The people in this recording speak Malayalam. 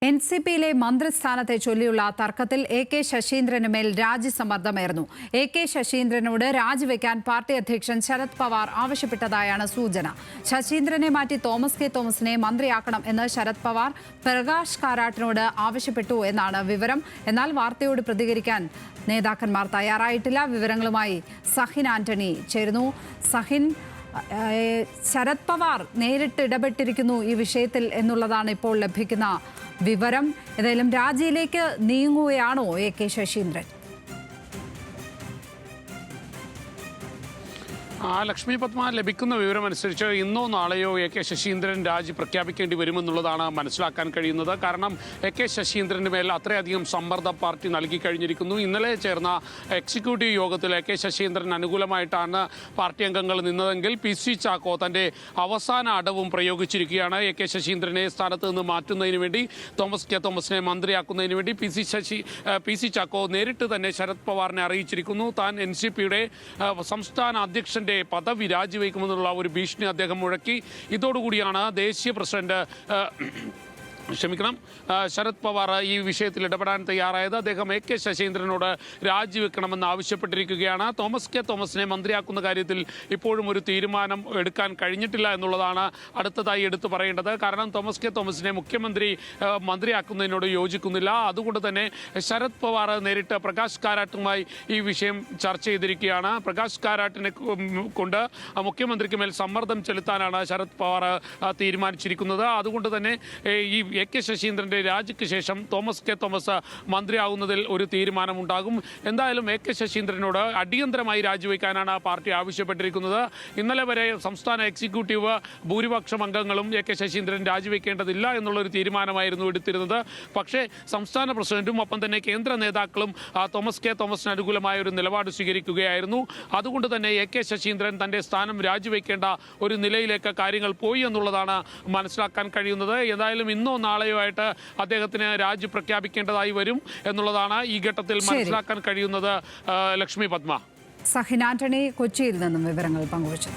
എൻ.സി.പിയിലെ മന്ത്രിസ്ഥാനത്തെ ചൊല്ലിയുള്ള തർക്കത്തിൽ എ.കെ. ശശീന്ദ്രന് മേൽ രാജിസമ്മർദ്ദമേറുന്നു. എ.കെ. ശശീന്ദ്രനോട് രാജിവെക്കാൻ പാർട്ടി അധ്യക്ഷൻ ശരത് പവാർ ആവശ്യപ്പെട്ടതായാണ് സൂചന. ശശീന്ദ്രനെ മാറ്റി തോമസ് കെ തോമസിനെ മന്ത്രിയാക്കണം എന്ന് ശരത് പവാർ പ്രകാശ് കാരാട്ടിനോട് ആവശ്യപ്പെട്ടു എന്നാണ് വിവരം. എന്നാൽ വാർത്തയോട് പ്രതികരിക്കാൻ നേതാക്കന്മാർ തയ്യാറായിട്ടില്ല. വിവരങ്ങളുമായി സഹിൻ ആന്റണി ചേരുന്നു. സഹിൻ, ശരത് പവാർ നേരിട്ട് ഇടപെട്ടിരിക്കുന്നു ഈ വിഷയത്തിൽ എന്നുള്ളതാണ് ഇപ്പോൾ ലഭിക്കുന്ന വിവരം. ഏതായാലും രാജിയിലേക്ക് നീങ്ങുകയാണോ എ.കെ. ശശീന്ദ്രൻ? ലക്ഷ്മി പത്മ, ലഭിക്കുന്ന വിവരമനുസരിച്ച് ഇന്നോ നാളെയോ എ.കെ. ശശീന്ദ്രൻ രാജി പ്രഖ്യാപിക്കേണ്ടി വരുമെന്നുള്ളതാണ് മനസ്സിലാക്കാൻ കഴിയുന്നത്. കാരണം എ.കെ. ശശീന്ദ്രന് മേൽ അത്രയധികം സമ്മർദ്ദം പാർട്ടി നൽകി കഴിഞ്ഞിരിക്കുന്നു. ഇന്നലെ ചേർന്ന എക്സിക്യൂട്ടീവ് യോഗത്തിൽ എ.കെ. ശശീന്ദ്രൻ അനുകൂലമായിട്ടാണ് പാർട്ടി അംഗങ്ങൾ നിന്നതെങ്കിൽ പി.സി. ചാക്കോ തൻ്റെ അവസാന അടവും പ്രയോഗിച്ചിരിക്കുകയാണ്. എ.കെ. ശശീന്ദ്രനെ സ്ഥാനത്ത് നിന്ന് മാറ്റുന്നതിന് വേണ്ടി, തോമസ് കെ തോമസിനെ മന്ത്രിയാക്കുന്നതിന് വേണ്ടി പി.സി. ചാക്കോ നേരിട്ട് തന്നെ ശരത് പവാറിനെ അറിയിച്ചിരിക്കുന്നു. താൻ എൻ.സി.പിയുടെ സംസ്ഥാന അധ്യക്ഷൻ്റെ പദവി രാജിവെക്കുമെന്നുള്ള ഒരു ഭീഷണി അദ്ദേഹം മുഴക്കി. ഇതോടുകൂടിയാണ് ദേശീയ പ്രസിഡന്റ് ശരത് പവാർ ഈ വിഷയത്തിൽ ഇടപെടാൻ തയ്യാറായത്. അദ്ദേഹം എ.കെ. ശശീന്ദ്രനോട് രാജിവെക്കണമെന്ന് ആവശ്യപ്പെട്ടിരിക്കുകയാണ്. തോമസ് കെ തോമസിനെ മന്ത്രിയാക്കുന്ന കാര്യത്തിൽ ഇപ്പോഴും ഒരു തീരുമാനം എടുക്കാൻ കഴിഞ്ഞിട്ടില്ല എന്നുള്ളതാണ് അടുത്തതായി എടുത്തു പറയേണ്ടത്. കാരണം തോമസ് കെ തോമസിനെ മന്ത്രിയാക്കുന്നതിനോട് യോജിക്കുന്നില്ല. അതുകൊണ്ട് തന്നെ ശരത് പവാർ നേരിട്ട് പ്രകാശ് കാരാട്ടുമായി ഈ വിഷയം ചർച്ച ചെയ്തിരിക്കുകയാണ്. പ്രകാശ് കാരാട്ടിനെ കൊണ്ട് മുഖ്യമന്ത്രിക്ക് മേൽ സമ്മർദ്ദം ചെലുത്താനാണ് ശരത് പവാർ തീരുമാനിച്ചിരിക്കുന്നത്. അതുകൊണ്ട് തന്നെ ഈ എ.കെ. ശശീന്ദ്രൻ്റെ രാജിക്ക് ശേഷം തോമസ് കെ തോമസ് മന്ത്രിയാകുന്നതിൽ ഒരു തീരുമാനമുണ്ടാകും. എന്തായാലും എ.കെ. ശശീന്ദ്രനോട് അടിയന്തരമായി രാജിവെക്കാനാണ് പാർട്ടി ആവശ്യപ്പെട്ടിരിക്കുന്നത്. ഇന്നലെ വരെ സംസ്ഥാന എക്സിക്യൂട്ടീവ് ഭൂരിപക്ഷം അംഗങ്ങളും എ.കെ. ശശീന്ദ്രൻ രാജിവെക്കേണ്ടതില്ല എന്നുള്ളൊരു തീരുമാനമായിരുന്നു എടുത്തിരുന്നത്. പക്ഷേ സംസ്ഥാന പ്രസിഡന്റും ഒപ്പം തന്നെ കേന്ദ്ര നേതാക്കളും തോമസ് കെ തോമസിന് അനുകൂലമായ ഒരു നിലപാട് സ്വീകരിക്കുകയായിരുന്നു. അതുകൊണ്ട് തന്നെ എ.കെ. ശശീന്ദ്രൻ തൻ്റെ സ്ഥാനം രാജിവെക്കേണ്ട ഒരു നിലയിലേക്ക് കാര്യങ്ങൾ പോയി എന്നുള്ളതാണ് മനസ്സിലാക്കാൻ കഴിയുന്നത്. ഏതായാലും ഇന്നോ നാളെയോ ആയിട്ട് അദ്ദേഹത്തിന് രാജി പ്രഖ്യാപിക്കേണ്ടതായി വരും എന്നുള്ളതാണ് ഈ ഘട്ടത്തിൽ മനസ്സിലാക്കാൻ കഴിയുന്നത്. ലക്ഷ്മി പത്മ. സഹിൻ ആന്റണി കൊച്ചിയിൽ നിന്നും വിവരങ്ങൾ പങ്കുവച്ചു.